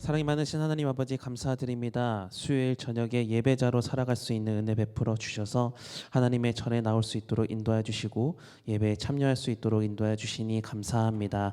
사랑이 많으신 하나님 아버지 감사드립니다. 수요일 저녁에 예배자로 살아갈 수 있는 은혜 베풀어 주셔서 하나님의 전에 나올 수 있도록 인도해 주시고 예배에 참여할 수 있도록 인도해 주시니 감사합니다.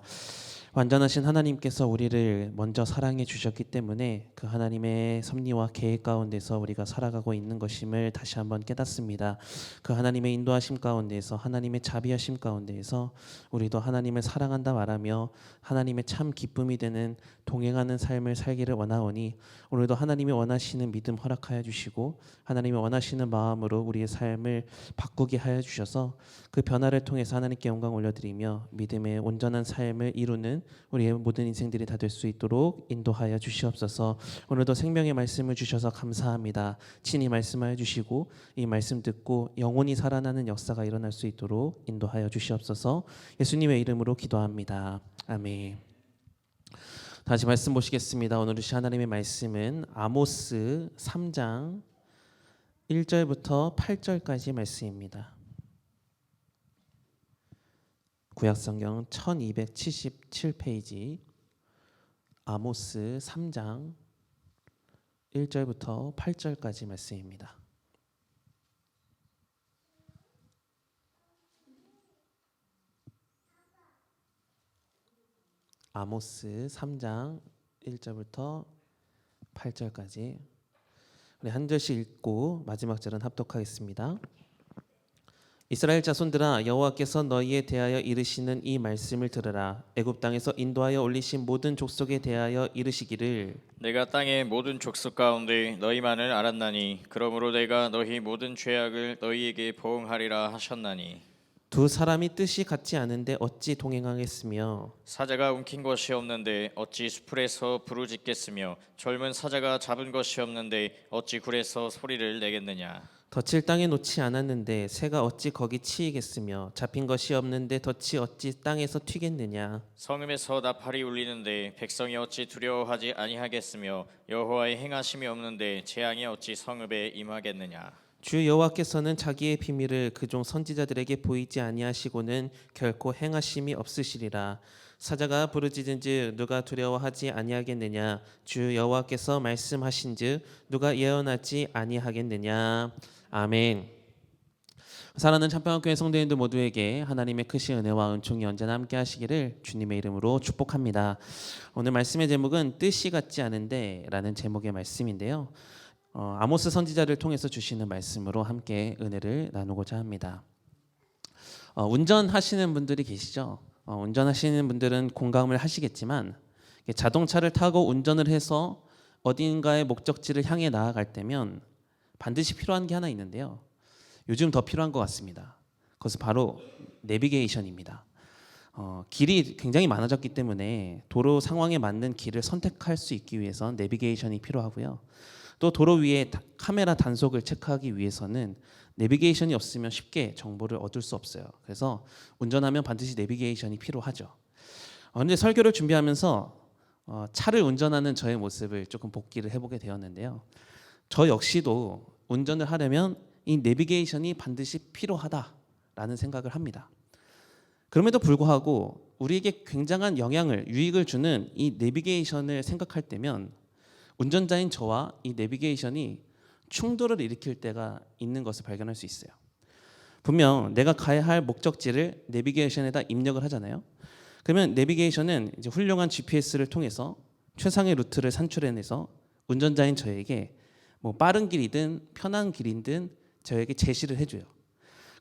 완전하신 하나님께서 우리를 먼저 사랑해 주셨기 때문에 그 하나님의 섭리와 계획 가운데서 우리가 살아가고 있는 것임을 다시 한번 깨닫습니다. 그 하나님의 인도하심 가운데에서 하나님의 자비하심 가운데에서 우리도 하나님을 사랑한다 말하며 하나님의 참 기쁨이 되는 동행하는 삶을 살기를 원하오니 오늘도 하나님이 원하시는 믿음 허락하여 주시고 하나님이 원하시는 마음으로 우리의 삶을 바꾸게 하여 주셔서 그 변화를 통해서 하나님께 영광 올려드리며 믿음의 온전한 삶을 이루는 우리의 모든 인생들이 다 될 수 있도록 인도하여 주시옵소서. 오늘도 생명의 말씀을 주셔서 감사합니다. 친히 말씀하여 주시고 이 말씀 듣고 영혼이 살아나는 역사가 일어날 수 있도록 인도하여 주시옵소서. 예수님의 이름으로 기도합니다. 아멘. 다시 말씀 보시겠습니다. 오늘 주신 하나님의 말씀은 아모스 3장 1절부터 8절까지 말씀입니다. 구약성경 1277페이지 아모스 3장 1절부터 8절까지 말씀입니다. 아모스 3장 1절부터 8절까지 우리 한 절씩 읽고 마지막 절은 합독하겠습니다. 이스라엘 자손들아, 여호와께서 너희에 대하여 이르시는 이 말씀을 들으라. 애굽 땅에서 인도하여 올리신 모든 족속에 대하여 이르시기를 내가 땅의 모든 족속 가운데 너희만을 알았나니 그러므로 내가 너희 모든 죄악을 너희에게 보응하리라 하셨나니 두 사람이 뜻이 같지 않은데 어찌 동행하겠으며 사자가 움킨 것이 없는데 어찌 수풀에서 부르짖겠으며 젊은 사자가 잡은 것이 없는데 어찌 굴에서 소리를 내겠느냐. 덫을 땅에 놓지 않았는데 새가 어찌 거기 치이겠으며 잡힌 것이 없는데 덫이 어찌 땅에서 튀겠느냐. 성읍에서 나팔이 울리는데 백성이 어찌 두려워하지 아니하겠으며 여호와의 행하심이 없는데 재앙이 어찌 성읍에 임하겠느냐. 주 여호와께서는 자기의 비밀을 그종 선지자들에게 보이지 아니하시고는 결코 행하심이 없으시리라. 사자가 부르짖은즉 누가 두려워하지 아니하겠느냐. 주 여호와께서 말씀하신즉 누가 예언하지 아니하겠느냐. 아멘. 사랑하는 참평학교의 성도님들 모두에게 하나님의 크신 은혜와 은총이 언제나 함께 하시기를 주님의 이름으로 축복합니다. 오늘 말씀의 제목은 뜻이 같지 않은데 라는 제목의 말씀인데요. 아모스 선지자를 통해서 주시는 말씀으로 함께 은혜를 나누고자 합니다. 운전하시는 분들이 계시죠. 운전하시는 분들은 공감을 하시겠지만 자동차를 타고 운전을 해서 어딘가의 목적지를 향해 나아갈 때면 반드시 필요한 게 하나 있는데요. 요즘 더 필요한 것 같습니다. 그것은 바로 내비게이션입니다. 길이 굉장히 많아졌기 때문에 도로 상황에 맞는 길을 선택할 수 있기 위해선 내비게이션이 필요하고요. 또 도로 위에 카메라 단속을 체크하기 위해서는 내비게이션이 없으면 쉽게 정보를 얻을 수 없어요. 그래서 운전하면 반드시 내비게이션이 필요하죠. 그런데 설교를 준비하면서 차를 운전하는 저의 모습을 조금 복기를 해보게 되었는데요. 저 역시도 운전을 하려면 이 내비게이션이 반드시 필요하다라는 생각을 합니다. 그럼에도 불구하고 우리에게 굉장한 영향을, 유익을 주는 이 내비게이션을 생각할 때면 운전자인 저와 이 내비게이션이 충돌을 일으킬 때가 있는 것을 발견할 수 있어요. 분명 내가 가야 할 목적지를 내비게이션에다 입력을 하잖아요. 그러면 내비게이션은 이제 훌륭한 GPS를 통해서 최상의 루트를 산출해내서 운전자인 저에게 뭐 빠른 길이든 편한 길이든 저에게 제시를 해줘요.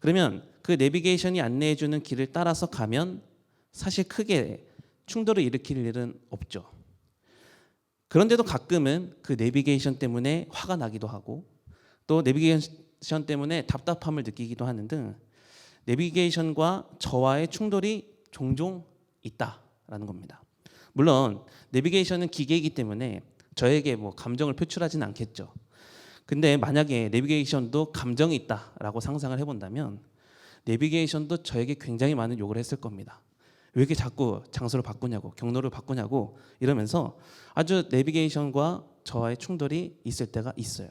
그러면 그 내비게이션이 안내해주는 길을 따라서 가면 사실 크게 충돌을 일으킬 일은 없죠. 그런데도 가끔은 그 내비게이션 때문에 화가 나기도 하고 또 내비게이션 때문에 답답함을 느끼기도 하는 등 내비게이션과 저와의 충돌이 종종 있다라는 겁니다. 물론 내비게이션은 기계이기 때문에 저에게 뭐 감정을 표출하지는 않겠죠. 근데 만약에 내비게이션도 감정이 있다라고 상상을 해본다면 내비게이션도 저에게 굉장히 많은 욕을 했을 겁니다. 왜 이렇게 자꾸 장소를 바꾸냐고, 경로를 바꾸냐고 이러면서 아주 내비게이션과 저와의 충돌이 있을 때가 있어요.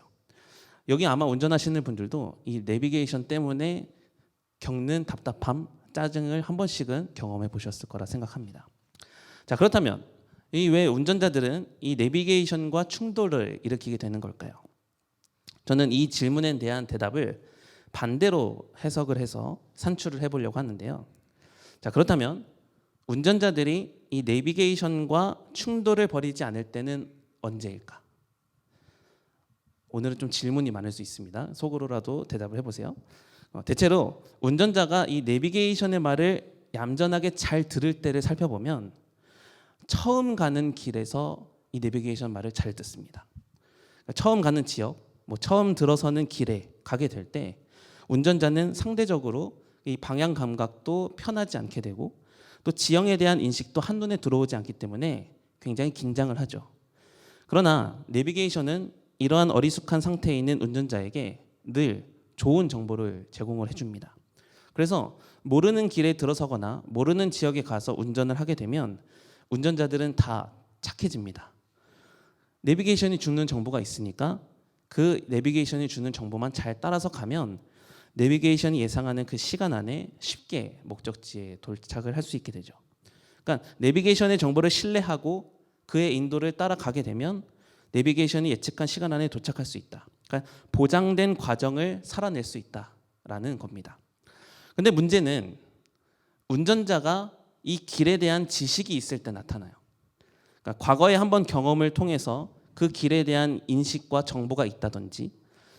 여기 아마 운전하시는 분들도 이 내비게이션 때문에 겪는 답답함, 짜증을 한 번씩은 경험해 보셨을 거라 생각합니다. 자, 그렇다면 이 왜 운전자들은 이 내비게이션과 충돌을 일으키게 되는 걸까요? 저는 이 질문에 대한 대답을 반대로 해석을 해서 산출을 해보려고 하는데요. 자, 그렇다면 운전자들이 이 내비게이션과 충돌을 벌이지 않을 때는 언제일까? 오늘은 좀 질문이 많을 수 있습니다. 속으로라도 대답을 해보세요. 대체로 운전자가 이 내비게이션의 말을 얌전하게 잘 들을 때를 살펴보면 처음 가는 길에서 이 내비게이션 말을 잘 듣습니다. 그러니까 처음 가는 지역, 처음 들어서는 길에 가게 될 때 운전자는 상대적으로 이 방향 감각도 편하지 않게 되고 또 지형에 대한 인식도 한눈에 들어오지 않기 때문에 굉장히 긴장을 하죠. 그러나 내비게이션은 이러한 어리숙한 상태에 있는 운전자에게 늘 좋은 정보를 제공을 해줍니다. 그래서 모르는 길에 들어서거나 모르는 지역에 가서 운전을 하게 되면 운전자들은 다 착해집니다. 내비게이션이 주는 정보가 있으니까 그 내비게이션이 주는 정보만 잘 따라서 가면 내비게이션이 예상하는 그 시간 안에 쉽게 목적지에 도착을 할 수 있게 되죠. 그러니까 내비게이션의 정보를 신뢰하고 그의 인도를 따라가게 되면 내비게이션이 예측한 시간 안에 도착할 수 있다. 그러니까 보장된 과정을 살아낼 수 있다라는 겁니다. 근데 문제는 운전자가 이 길에 대한 지식이 있을 때 나타나요. 그러니까 과거에 한번 경험을 통해서 그 길에 대한 인식과 정보가 있다든지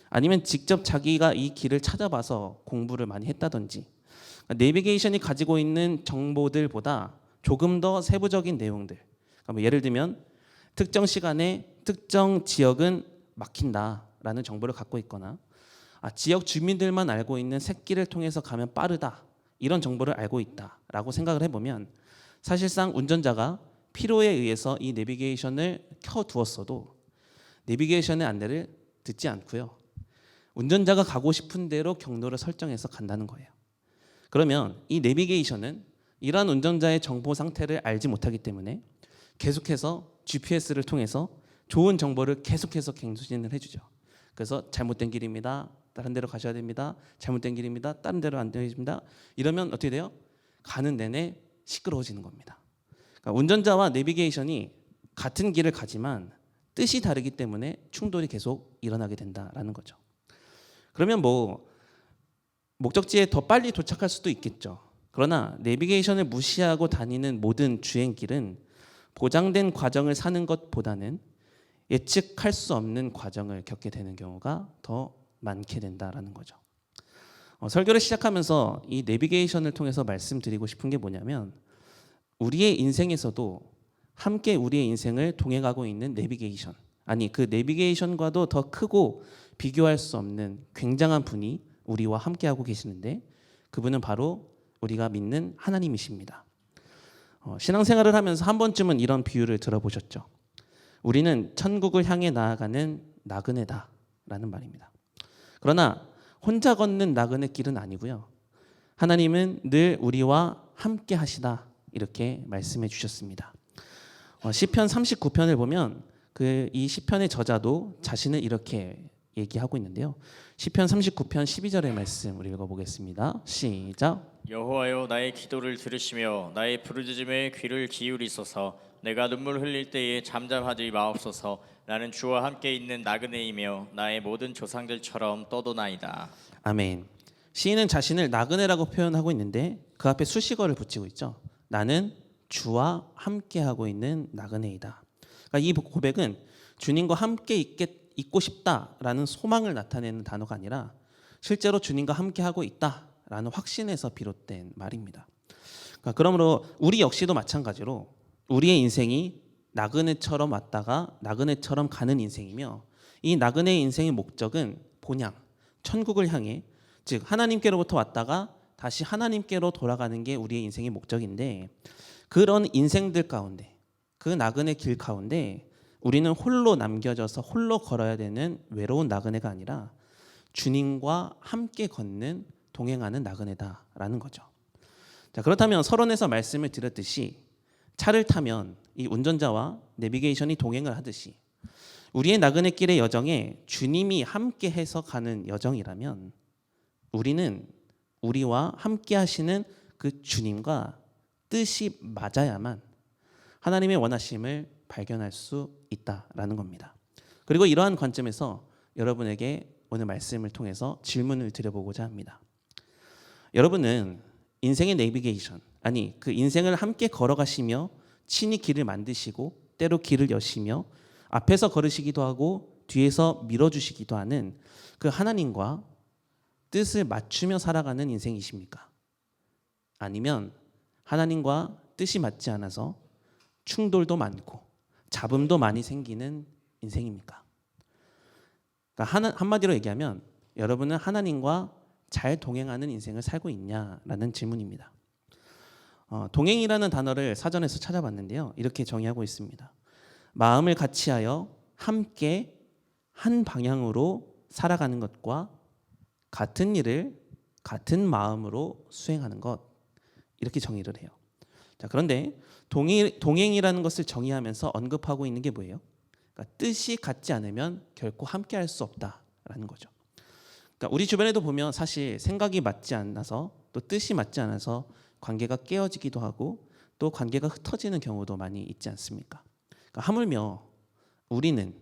아니면 직접 자기가 이 길을 찾아봐서 공부를 많이 했다든지 그러니까 내비게이션이 가지고 있는 정보들보다 조금 더 세부적인 내용들 그러니까 예를 들면 특정 시간에 특정 지역은 막힌다라는 정보를 갖고 있거나 지역 주민들만 알고 있는 샛길을 통해서 가면 빠르다 이런 정보를 알고 있다라고 생각을 해보면 사실상 운전자가 필요에 의해서 이 내비게이션을 켜두었어도 내비게이션의 안내를 듣지 않고요. 운전자가 가고 싶은 대로 경로를 설정해서 간다는 거예요. 그러면 이 내비게이션은 이러한 운전자의 정보 상태를 알지 못하기 때문에 계속해서 GPS를 통해서 좋은 정보를 계속해서 갱신을 해주죠. 그래서 잘못된 길입니다. 다른 데로 가셔야 됩니다. 잘못된 길입니다. 다른 데로 안 되십니다. 이러면 어떻게 돼요? 가는 내내 시끄러워지는 겁니다. 그러니까 운전자와 내비게이션이 같은 길을 가지만 뜻이 다르기 때문에 충돌이 계속 일어나게 된다라는 거죠. 그러면 목적지에 더 빨리 도착할 수도 있겠죠. 그러나 내비게이션을 무시하고 다니는 모든 주행길은 보장된 과정을 사는 것보다는 예측할 수 없는 과정을 겪게 되는 경우가 더 많게 된다라는 거죠. 설교를 시작하면서 이 내비게이션을 통해서 말씀드리고 싶은 게 뭐냐면 우리의 인생에서도 함께 우리의 인생을 동행하고 있는 내비게이션 그 내비게이션과도 더 크고 비교할 수 없는 굉장한 분이 우리와 함께하고 계시는데 그분은 바로 우리가 믿는 하나님이십니다. 신앙생활을 하면서 한 번쯤은 이런 비유를 들어보셨죠. 우리는 천국을 향해 나아가는 나그네다라는 말입니다. 그러나 혼자 걷는 나그네 길은 아니고요. 하나님은 늘 우리와 함께 하시다 이렇게 말씀해 주셨습니다. 시편 39편을 보면 이 시편의 저자도 자신을 이렇게 얘기하고 있는데요. 시편 39편 12절의 말씀 우리 읽어보겠습니다. 시작. 여호와여 나의 기도를 들으시며 나의 부르짖음에 귀를 기울이소서. 내가 눈물 흘릴 때에 잠잠하지 마옵소서. 나는 주와 함께 있는 나그네이며 나의 모든 조상들처럼 떠도나이다. 아멘. 시인은 자신을 나그네라고 표현하고 있는데 그 앞에 수식어를 붙이고 있죠. 나는 주와 함께하고 있는 나그네이다. 그러니까 이 고백은 주님과 함께 있고 싶다라는 소망을 나타내는 단어가 아니라 실제로 주님과 함께하고 있다라는 확신에서 비롯된 말입니다. 그러니까 그러므로 우리 역시도 마찬가지로 우리의 인생이 나그네처럼 왔다가 나그네처럼 가는 인생이며 이 나그네의 인생의 목적은 본향, 천국을 향해 즉 하나님께로부터 왔다가 다시 하나님께로 돌아가는 게 우리의 인생의 목적인데 그런 인생들 가운데 그 나그네 길 가운데 우리는 홀로 남겨져서 홀로 걸어야 되는 외로운 나그네가 아니라 주님과 함께 걷는 동행하는 나그네다라는 거죠. 자, 그렇다면 서론에서 말씀을 드렸듯이 차를 타면 이 운전자와 내비게이션이 동행을 하듯이 우리의 나그네 길의 여정에 주님이 함께 해서 가는 여정이라면 우리는 우리와 함께 하시는 그 주님과 뜻이 맞아야만 하나님의 원하심을 발견할 수 있다라는 겁니다. 그리고 이러한 관점에서 여러분에게 오늘 말씀을 통해서 질문을 드려보고자 합니다. 여러분은 인생의 내비게이션, 아니 그 인생을 함께 걸어가시며 친히 길을 만드시고 때로 길을 여시며 앞에서 걸으시기도 하고 뒤에서 밀어주시기도 하는 그 하나님과 뜻을 맞추며 살아가는 인생이십니까? 아니면 하나님과 뜻이 맞지 않아서 충돌도 많고 잡음도 많이 생기는 인생입니까? 그러니까 한마디로 얘기하면 여러분은 하나님과 잘 동행하는 인생을 살고 있냐라는 질문입니다. 동행이라는 단어를 사전에서 찾아봤는데요. 이렇게 정의하고 있습니다. 마음을 같이하여 함께 한 방향으로 살아가는 것과 같은 일을 같은 마음으로 수행하는 것, 이렇게 정의를 해요. 자, 그런데 동행이라는 것을 정의하면서 언급하고 있는 게 뭐예요? 그러니까 뜻이 같지 않으면 결코 함께할 수 없다라는 거죠. 그러니까 우리 주변에도 보면 사실 생각이 맞지 않아서 또 뜻이 맞지 않아서 관계가 깨어지기도 하고 또 관계가 흩어지는 경우도 많이 있지 않습니까? 그러니까 하물며 우리는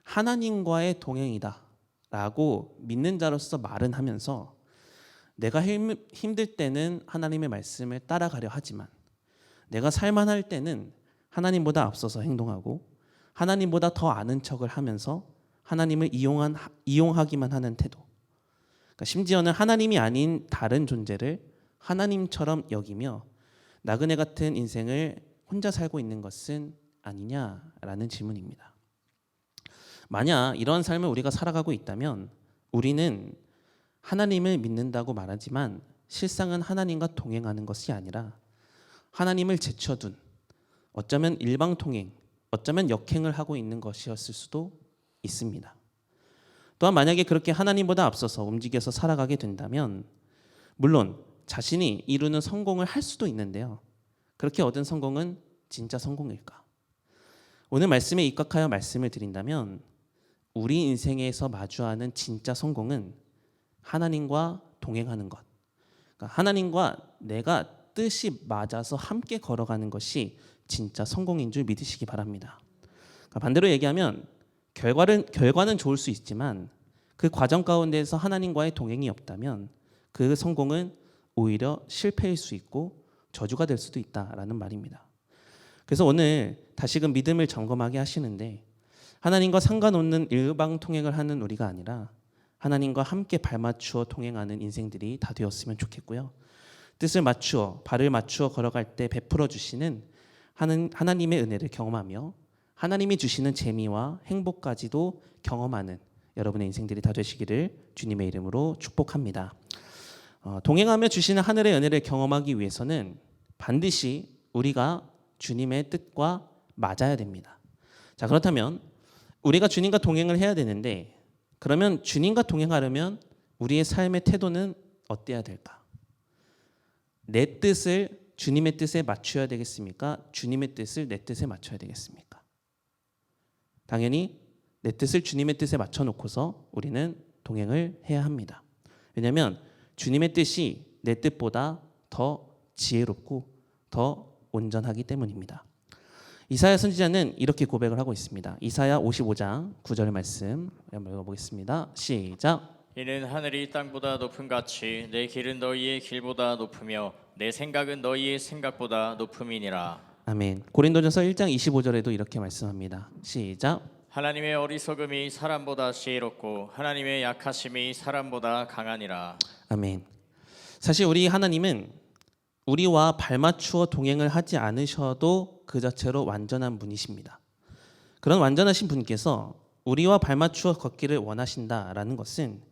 하나님과의 동행이다라고 믿는 자로서 말은 하면서 내가 힘들 때는 하나님의 말씀을 따라가려 하지만 내가 살만할 때는 하나님보다 앞서서 행동하고 하나님보다 더 아는 척을 하면서 하나님을 이용하기만 하는 태도. 그러니까 심지어는 하나님이 아닌 다른 존재를 하나님처럼 여기며 나그네 같은 인생을 혼자 살고 있는 것은 아니냐라는 질문입니다. 만약 이런 삶을 우리가 살아가고 있다면 우리는 하나님을 믿는다고 말하지만 실상은 하나님과 동행하는 것이 아니라 하나님을 제쳐둔 어쩌면 일방통행, 어쩌면 역행을 하고 있는 것이었을 수도 있습니다. 또한 만약에 그렇게 하나님보다 앞서서 움직여서 살아가게 된다면 물론 자신이 이루는 성공을 할 수도 있는데요. 그렇게 얻은 성공은 진짜 성공일까? 오늘 말씀에 입각하여 말씀을 드린다면 우리 인생에서 마주하는 진짜 성공은 하나님과 동행하는 것, 그러니까 하나님과 내가 뜻이 맞아서 함께 걸어가는 것이 진짜 성공인 줄 믿으시기 바랍니다. 그러니까 반대로 얘기하면 결과는 좋을 수 있지만 그 과정 가운데에서 하나님과의 동행이 없다면 그 성공은 오히려 실패일 수 있고 저주가 될 수도 있다라는 말입니다. 그래서 오늘 다시금 믿음을 점검하게 하시는데 하나님과 상관없는 일방통행을 하는 우리가 아니라 하나님과 함께 발맞추어 동행하는 인생들이 다 되었으면 좋겠고요. 뜻을 맞추어 발을 맞추어 걸어갈 때 베풀어 주시는 하나님의 은혜를 경험하며 하나님이 주시는 재미와 행복까지도 경험하는 여러분의 인생들이 다 되시기를 주님의 이름으로 축복합니다. 동행하며 주시는 하늘의 은혜를 경험하기 위해서는 반드시 우리가 주님의 뜻과 맞아야 됩니다. 자, 그렇다면 우리가 주님과 동행을 해야 되는데 그러면 주님과 동행하려면 우리의 삶의 태도는 어때야 될까? 내 뜻을 주님의 뜻에 맞춰야 되겠습니까? 주님의 뜻을 내 뜻에 맞춰야 되겠습니까? 당연히 내 뜻을 주님의 뜻에 맞춰 놓고서 우리는 동행을 해야 합니다. 왜냐하면 주님의 뜻이 내 뜻보다 더 지혜롭고 더 온전하기 때문입니다. 이사야 선지자는 이렇게 고백을 하고 있습니다. 이사야 55장 9절 말씀 한번 읽어보겠습니다. 시작. 이는 하늘이 땅보다 높음 같이 내 길은 너희의 길보다 높으며 내 생각은 너희의 생각보다 높음이니라. 아멘. 고린도전서 1장 25절에도 이렇게 말씀합니다. 시작. 하나님의 어리석음이 사람보다 지혜롭고 하나님의 약하심이 사람보다 강하니라. 아멘. 사실 우리 하나님은 우리와 발맞추어 동행을 하지 않으셔도 그 자체로 완전한 분이십니다. 그런 완전하신 분께서 우리와 발맞추어 걷기를 원하신다라는 것은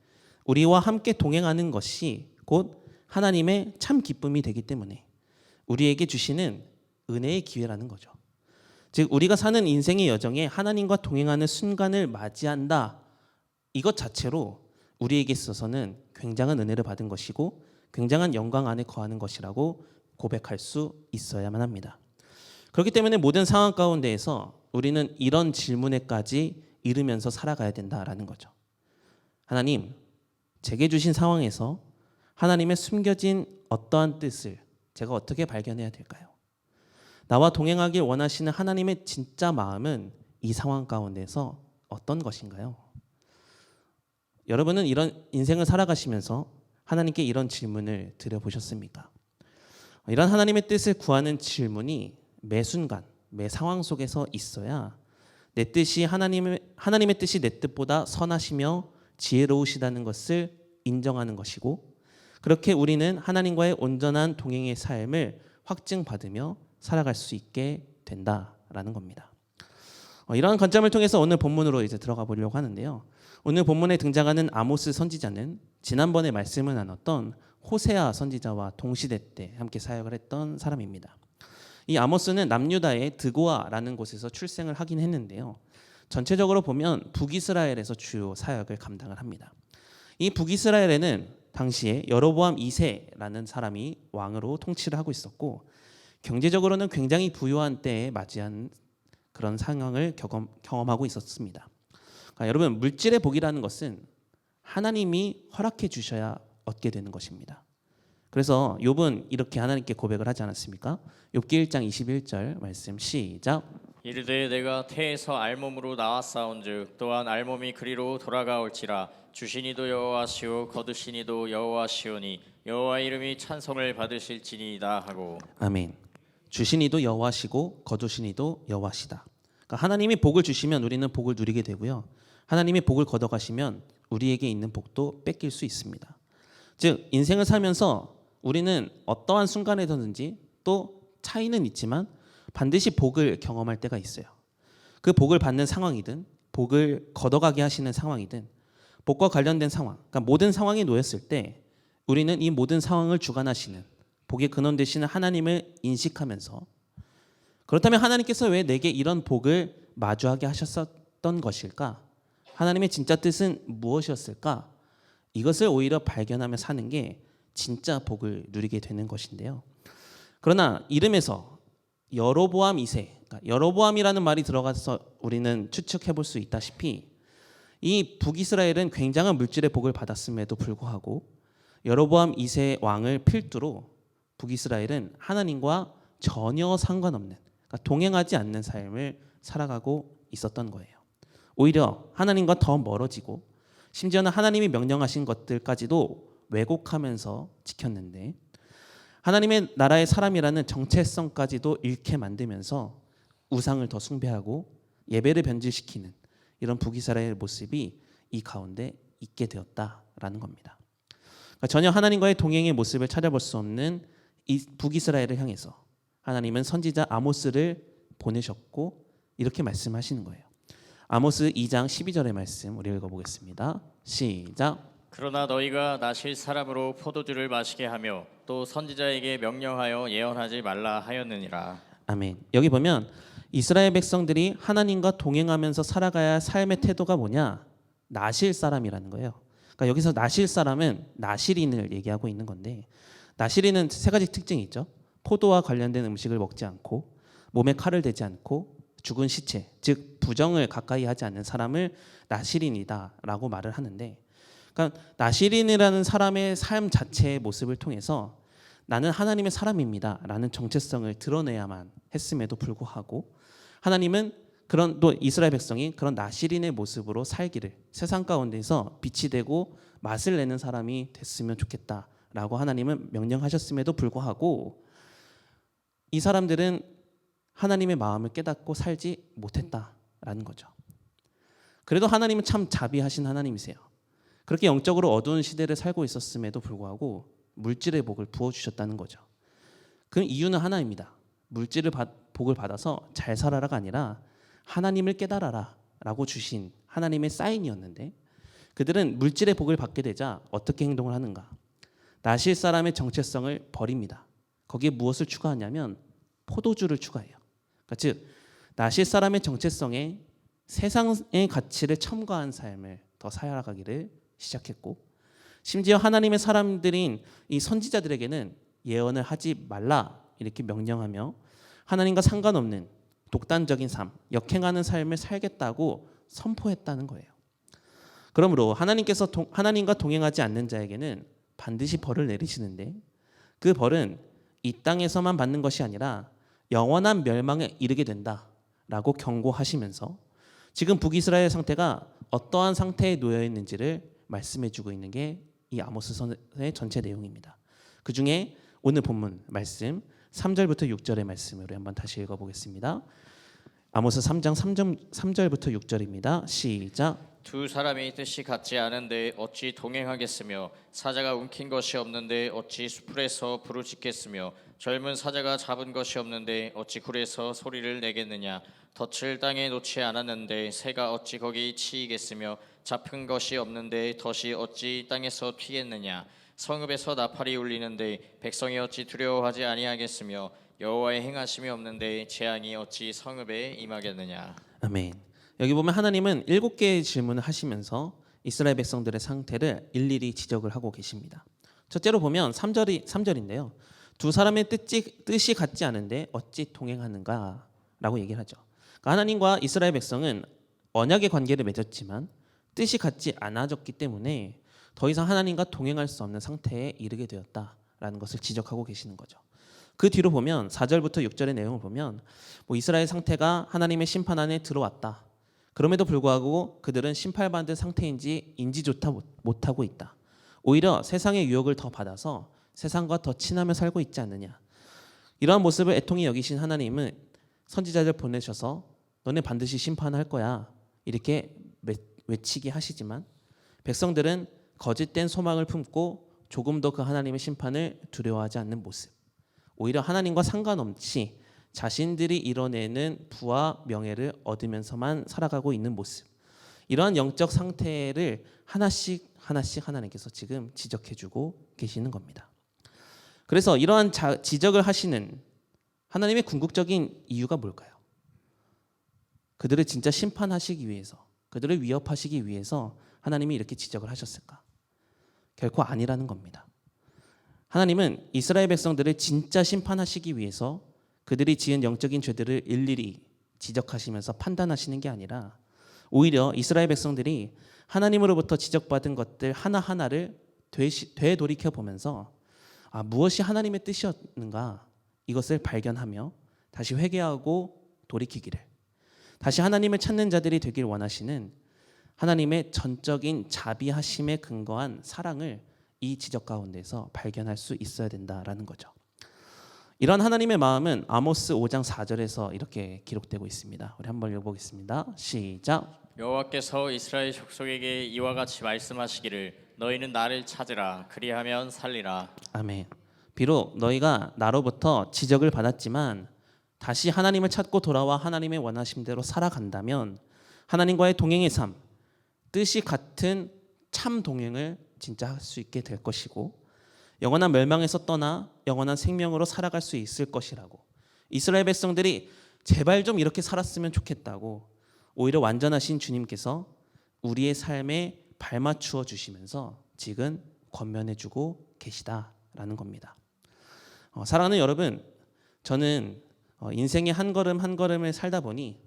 우리와 함께 동행하는 것이 곧 하나님의 참 기쁨이 되기 때문에 우리에게 주시는 은혜의 기회라는 거죠. 즉 우리가 사는 인생의 여정에 하나님과 동행하는 순간을 맞이한다. 이것 자체로 우리에게 있어서는 굉장한 은혜를 받은 것이고 굉장한 영광 안에 거하는 것이라고 고백할 수 있어야만 합니다. 그렇기 때문에 모든 상황 가운데에서 우리는 이런 질문에까지 이르면서 살아가야 된다라는 거죠. 하나님, 제게 주신 상황에서 하나님의 숨겨진 어떠한 뜻을 제가 어떻게 발견해야 될까요? 나와 동행하길 원하시는 하나님의 진짜 마음은 이 상황 가운데서 어떤 것인가요? 여러분은 이런 인생을 살아가시면서 하나님께 이런 질문을 드려보셨습니까? 이런 하나님의 뜻을 구하는 질문이 매 순간, 매 상황 속에서 있어야 내 뜻이 하나님의 뜻이 내 뜻보다 선하시며 지혜로우시다는 것을 인정하는 것이고, 그렇게 우리는 하나님과의 온전한 동행의 삶을 확증받으며 살아갈 수 있게 된다라는 겁니다. 이러한 관점을 통해서 오늘 본문으로 이제 들어가 보려고 하는데요. 오늘 본문에 등장하는 아모스 선지자는 지난번에 말씀을 나눴던 호세아 선지자와 동시대 때 함께 사역을 했던 사람입니다. 이 아모스는 남유다의 드고아라는 곳에서 출생을 하긴 했는데요. 전체적으로 보면 북이스라엘에서 주요 사역을 감당을 합니다. 이 북이스라엘에는 당시에 여로보암 2세라는 사람이 왕으로 통치를 하고 있었고, 경제적으로는 굉장히 부유한 때에 맞이한 그런 상황을 경험하고 있었습니다. 그러니까 여러분, 물질의 복이라는 것은 하나님이 허락해 주셔야 얻게 되는 것입니다. 그래서 욥은 이렇게 하나님께 고백을 하지 않았습니까? 욥기 1장 21절 말씀 시작. 이르되 내가 태에서 알몸으로 나왔사온즉 또한 알몸이 그리로 돌아가올지라. 주시니도 여호와시오 거두시니도 여호와시오니 여호와 이름이 찬송을 받으실지니이다 하고. 아멘. 주시니도 여호와시고 거두시니도 여호와시다. 그러니까 하나님이 복을 주시면 우리는 복을 누리게 되고요. 하나님이 복을 걷어가시면 우리에게 있는 복도 뺏길 수 있습니다. 즉 인생을 살면서 우리는 어떠한 순간에서든지 또 차이는 있지만 반드시 복을 경험할 때가 있어요. 그 복을 받는 상황이든 복을 걷어가게 하시는 상황이든 복과 관련된 상황, 그러니까 모든 상황에 놓였을 때 우리는 이 모든 상황을 주관하시는 복의 근원 되시는 하나님을 인식하면서, 그렇다면 하나님께서 왜 내게 이런 복을 마주하게 하셨던 것일까? 하나님의 진짜 뜻은 무엇이었을까? 이것을 오히려 발견하며 사는 게 진짜 복을 누리게 되는 것인데요. 그러나 이름에서 여로보암 2세, 그러니까 여로보암이라는 말이 들어가서 우리는 추측해 볼 수 있다시피 이 북이스라엘은 굉장한 물질의 복을 받았음에도 불구하고 여로보암 2세 왕을 필두로 북이스라엘은 하나님과 전혀 상관없는, 그러니까 동행하지 않는 삶을 살아가고 있었던 거예요. 오히려 하나님과 더 멀어지고 심지어는 하나님이 명령하신 것들까지도 왜곡하면서 지켰는데, 하나님의 나라의 사람이라는 정체성까지도 잃게 만들면서 우상을 더 숭배하고 예배를 변질시키는 이런 북이스라엘의 모습이 이 가운데 있게 되었다라는 겁니다. 그러니까 전혀 하나님과의 동행의 모습을 찾아볼 수 없는 이 북이스라엘을 향해서 하나님은 선지자 아모스를 보내셨고 이렇게 말씀하시는 거예요. 아모스 2장 12절의 말씀 우리 읽어보겠습니다. 시작. 그러나 너희가 나실 사람으로 포도주를 마시게 하며 또 선지자에게 명령하여 예언하지 말라 하였느니라. 아멘. 여기 보면 이스라엘 백성들이 하나님과 동행하면서 살아가야 할 삶의 태도가 뭐냐? 나실 사람이라는 거예요. 그러니까 여기서 나실 사람은 나실인을 얘기하고 있는 건데, 나실인은 세 가지 특징이 있죠. 포도와 관련된 음식을 먹지 않고, 몸에 칼을 대지 않고, 죽은 시체, 즉 부정을 가까이 하지 않는 사람을 나실인이다라고 말을 하는데, 그러니까 나실인이라는 사람의 삶 자체의 모습을 통해서 나는 하나님의 사람입니다라는 정체성을 드러내야만 했음에도 불구하고 하나님은 그런 또 이스라엘 백성이 그런 나실인의 모습으로 살기를, 세상 가운데서 빛이 되고 맛을 내는 사람이 됐으면 좋겠다라고 하나님은 명령하셨음에도 불구하고 이 사람들은 하나님의 마음을 깨닫고 살지 못했다라는 거죠. 그래도 하나님은 참 자비하신 하나님이세요. 그렇게 영적으로 어두운 시대를 살고 있었음에도 불구하고 물질의 복을 부어주셨다는 거죠. 그 이유는 하나입니다. 물질을 복을 받아서 잘 살아라가 아니라 하나님을 깨달아라 라고 주신 하나님의 사인이었는데, 그들은 물질의 복을 받게 되자 어떻게 행동을 하는가? 나실 사람의 정체성을 버립니다. 거기에 무엇을 추가하냐면 포도주를 추가해요. 그러니까 즉 나실 사람의 정체성에 세상의 가치를 첨가한 삶을 더 살아가기를 시작했고, 심지어 하나님의 사람들인 이 선지자들에게는 예언을 하지 말라 이렇게 명령하며 하나님과 상관없는 독단적인 삶, 역행하는 삶을 살겠다고 선포했다는 거예요. 그러므로 하나님께서 하나님과 동행하지 않는 자에게는 반드시 벌을 내리시는데, 그 벌은 이 땅에서만 받는 것이 아니라 영원한 멸망에 이르게 된다라고 경고하시면서 지금 북이스라엘 상태가 어떠한 상태에 놓여 있는지를 말씀해주고 있는 게 이 아모스서의 전체 내용입니다. 그 중에 오늘 본문 말씀 3절부터 6절의 말씀으로 한번 다시 읽어보겠습니다. 아모스 3장 3절부터 6절입니다. 시작. 두 사람이 뜻이 같지 않은데 어찌 동행하겠으며 사자가 움킨 것이 없는데 어찌 수풀에서 부르짖겠으며 젊은 사자가 잡은 것이 없는데 어찌 굴에서 소리를 내겠느냐. 덫을 땅에 놓지 않았는데 새가 어찌 거기 치이겠으며 잡힌 것이 없는데 덫이 어찌 땅에서 튀겠느냐. 성읍에서 나팔이 울리는데 백성이 어찌 두려워하지 아니하겠으며 여호와의 행하심이 없는데 재앙이 어찌 성읍에 임하겠느냐. 아멘. 여기 보면 하나님은 7개의 질문을 하시면서 이스라엘 백성들의 상태를 일일이 지적을 하고 계십니다. 첫째로 보면 3절인데요. 두 사람의 뜻이 같지 않은데 어찌 동행하는가 라고 얘기를 하죠. 그러니까 하나님과 이스라엘 백성은 언약의 관계를 맺었지만 뜻이 같지 않아졌기 때문에 더 이상 하나님과 동행할 수 없는 상태에 이르게 되었다라는 것을 지적하고 계시는 거죠. 그 뒤로 보면 4절부터 6절의 내용을 보면 이스라엘 상태가 하나님의 심판 안에 들어왔다. 그럼에도 불구하고 그들은 심판받은 상태인지 인지조차 못하고 있다. 오히려 세상의 유혹을 더 받아서 세상과 더 친하며 살고 있지 않느냐. 이러한 모습을 애통히 여기신 하나님은 선지자들 보내셔서 너네 반드시 심판할 거야 이렇게 외치게 하시지만 백성들은 거짓된 소망을 품고 조금도 그 하나님의 심판을 두려워하지 않는 모습, 오히려 하나님과 상관없이 자신들이 이뤄내는 부와 명예를 얻으면서만 살아가고 있는 모습, 이러한 영적 상태를 하나씩 하나님께서 지금 지적해주고 계시는 겁니다. 그래서 이러한 지적을 하시는 하나님의 궁극적인 이유가 뭘까요? 그들을 진짜 심판하시기 위해서, 그들을 위협하시기 위해서 하나님이 이렇게 지적을 하셨을까? 결코 아니라는 겁니다. 하나님은 이스라엘 백성들을 진짜 심판하시기 위해서 그들이 지은 영적인 죄들을 일일이 지적하시면서 판단하시는 게 아니라 오히려 이스라엘 백성들이 하나님으로부터 지적받은 것들 하나하나를 되돌이켜 보면서 무엇이 하나님의 뜻이었는가 이것을 발견하며 다시 회개하고 돌이키기를, 다시 하나님을 찾는 자들이 되길 원하시는 하나님의 전적인 자비하심에 근거한 사랑을 이 지적 가운데서 발견할 수 있어야 된다라는 거죠. 이런 하나님의 마음은 아모스 5장 4절에서 이렇게 기록되고 있습니다. 우리 한번 읽어보겠습니다. 시작. 여호와께서 이스라엘 족속에게 이와 같이 말씀하시기를 너희는 나를 찾으라 그리하면 살리라. 아멘. 비록 너희가 나로부터 지적을 받았지만 다시 하나님을 찾고 돌아와 하나님의 원하심대로 살아간다면 하나님과의 동행의 삶, 뜻이 같은 참 동행을 진짜 할 수 있게 될 것이고 영원한 멸망에서 떠나 영원한 생명으로 살아갈 수 있을 것이라고, 이스라엘 백성들이 제발 좀 이렇게 살았으면 좋겠다고 오히려 완전하신 주님께서 우리의 삶에 발맞추어 주시면서 지금 권면해주고 계시다라는 겁니다. 사랑하는 여러분, 저는 인생의 한 걸음 한 걸음을 살다 보니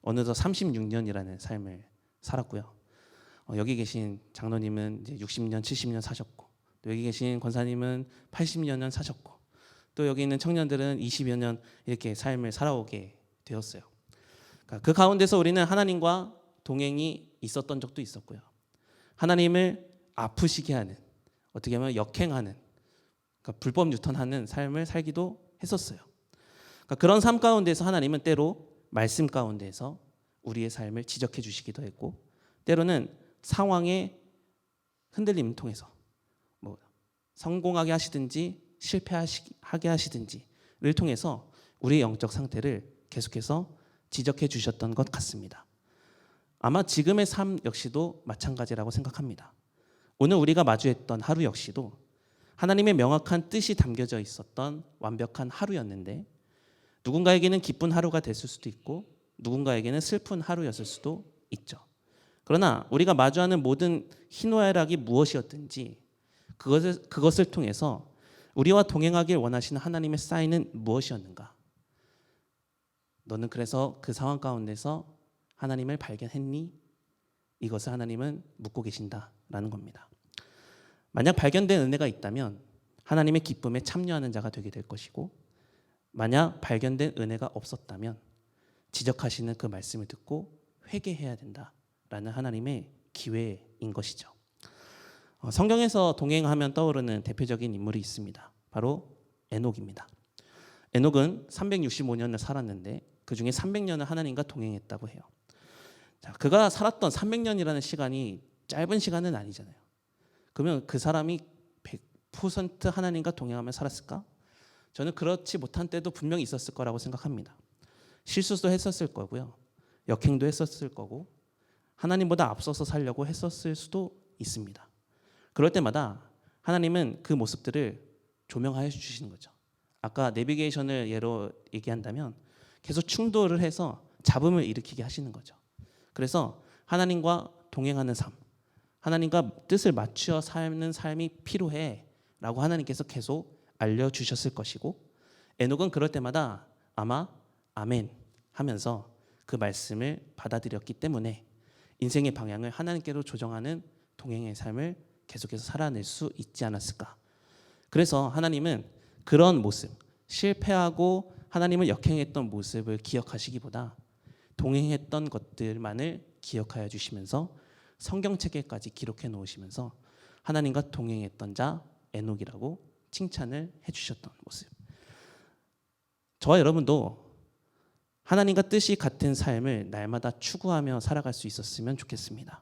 어느덧 36년이라는 삶을 살았고요. 여기 계신 장로님은 이제 60년, 70년 사셨고, 또 여기 계신 권사님은 80년 사셨고, 또 여기 있는 청년들은 20여 년 이렇게 삶을 살아오게 되었어요. 그러니까 그 가운데서 우리는 하나님과 동행이 있었던 적도 있었고요. 하나님을 아프시게 하는, 어떻게 보면 역행하는, 그러니까 불법 유턴하는 삶을 살기도 했었어요. 그러니까 그런 삶 가운데서 하나님은 때로 말씀 가운데서 우리의 삶을 지적해 주시기도 했고, 때로는 상황의 흔들림 통해서 성공하게 하시든지 실패하게 하시든지를 통해서 우리의 영적 상태를 계속해서 지적해 주셨던 것 같습니다. 아마 지금의 삶 역시도 마찬가지라고 생각합니다. 오늘 우리가 마주했던 하루 역시도 하나님의 명확한 뜻이 담겨져 있었던 완벽한 하루였는데 누군가에게는 기쁜 하루가 됐을 수도 있고 누군가에게는 슬픈 하루였을 수도 있죠. 그러나 우리가 마주하는 모든 희노애락이 무엇이었든지 그것을 통해서 우리와 동행하길 원하시는 하나님의 사인은 무엇이었는가? 너는 그래서 그 상황 가운데서 하나님을 발견했니? 이것을 하나님은 묻고 계신다라는 겁니다. 만약 발견된 은혜가 있다면 하나님의 기쁨에 참여하는 자가 되게 될 것이고, 만약 발견된 은혜가 없었다면 지적하시는 그 말씀을 듣고 회개해야 된다라는 하나님의 기회인 것이죠. 성경에서 동행하면 떠오르는 대표적인 인물이 있습니다. 바로 에녹입니다. 에녹은 365년을 살았는데 그중에 300년을 하나님과 동행했다고 해요. 자, 그가 살았던 300년이라는 시간이 짧은 시간은 아니잖아요. 그러면 그 사람이 100% 하나님과 동행하며 살았을까? 저는 그렇지 못한 때도 분명히 있었을 거라고 생각합니다. 실수도 했었을 거고요. 역행도 했었을 거고 하나님보다 앞서서 살려고 했었을 수도 있습니다. 그럴 때마다 하나님은 그 모습들을 조명하여 주시는 거죠. 아까 내비게이션을 예로 얘기한다면 계속 충돌을 해서 잡음을 일으키게 하시는 거죠. 그래서 하나님과 동행하는 삶, 하나님과 뜻을 맞추어 사는 삶이 필요해 라고 하나님께서 계속 알려주셨을 것이고 에녹은 그럴 때마다 아마 아멘 하면서 그 말씀을 받아들였기 때문에 인생의 방향을 하나님께로 조정하는 동행의 삶을 계속해서 살아낼 수 있지 않았을까. 그래서 하나님은 그런 모습, 실패하고 하나님을 역행했던 모습을 기억하시기보다 동행했던 것들만을 기억하여 주시면서 성경책에까지 기록해 놓으시면서 하나님과 동행했던 자 에녹이라고 칭찬을 해주셨던 모습. 저와 여러분도 하나님과 뜻이 같은 삶을 날마다 추구하며 살아갈 수 있었으면 좋겠습니다.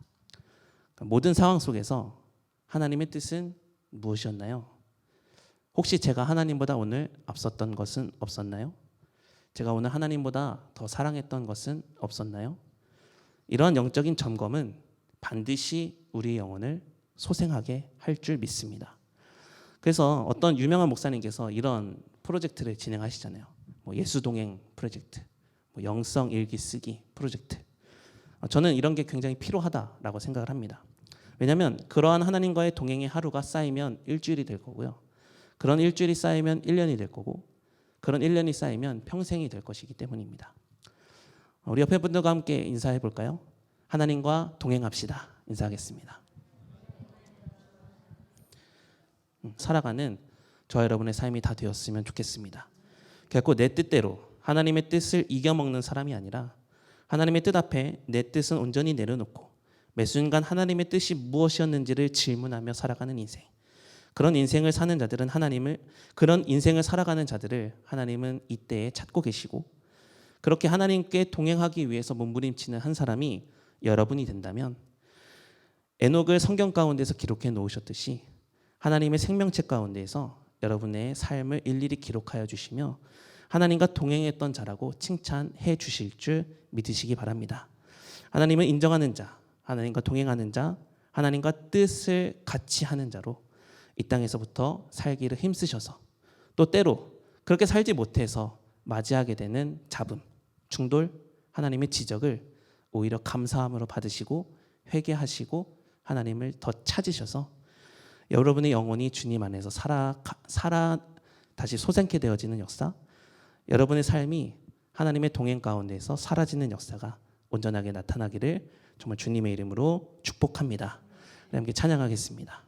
모든 상황 속에서 하나님의 뜻은 무엇이었나요? 혹시 제가 하나님보다 오늘 앞섰던 것은 없었나요? 제가 오늘 하나님보다 더 사랑했던 것은 없었나요? 이러한 영적인 점검은 반드시 우리의 영혼을 소생하게 할 줄 믿습니다. 그래서 어떤 유명한 목사님께서 이런 프로젝트를 진행하시잖아요. 예수동행 프로젝트, 영성 일기 쓰기 프로젝트. 저는 이런 게 굉장히 필요하다라고 생각을 합니다. 왜냐하면 그러한 하나님과의 동행의 하루가 쌓이면 일주일이 될 거고요. 그런 일주일이 쌓이면 1년이 될 거고 그런 1년이 쌓이면 평생이 될 것이기 때문입니다. 우리 옆에 분들과 함께 인사해 볼까요? 하나님과 동행합시다. 인사하겠습니다. 살아가는 저와 여러분의 삶이 다 되었으면 좋겠습니다. 결코 내 뜻대로 하나님의 뜻을 이겨먹는 사람이 아니라 하나님의 뜻 앞에 내 뜻은 온전히 내려놓고 매 순간 하나님의 뜻이 무엇이었는지를 질문하며 살아가는 인생. 그런 인생을 사는 자들은 그런 인생을 살아가는 자들을 하나님은 이때에 찾고 계시고 그렇게 하나님께 동행하기 위해서 몸부림치는 한 사람이 여러분이 된다면 에녹을 성경 가운데서 기록해 놓으셨듯이 하나님의 생명책 가운데에서 여러분의 삶을 일일이 기록하여 주시며 하나님과 동행했던 자라고 칭찬해 주실 줄 믿으시기 바랍니다. 하나님을 인정하는 자, 하나님과 동행하는 자, 하나님과 뜻을 같이 하는 자로 이 땅에서부터 살기를 힘쓰셔서 또 때로 그렇게 살지 못해서 맞이하게 되는 잡음, 충돌, 하나님의 지적을 오히려 감사함으로 받으시고 회개하시고 하나님을 더 찾으셔서 여러분의 영혼이 주님 안에서 다시 소생케 되어지는 역사, 여러분의 삶이 하나님의 동행 가운데서 사라지는 역사가 온전하게 나타나기를 정말 주님의 이름으로 축복합니다. 함께 찬양하겠습니다.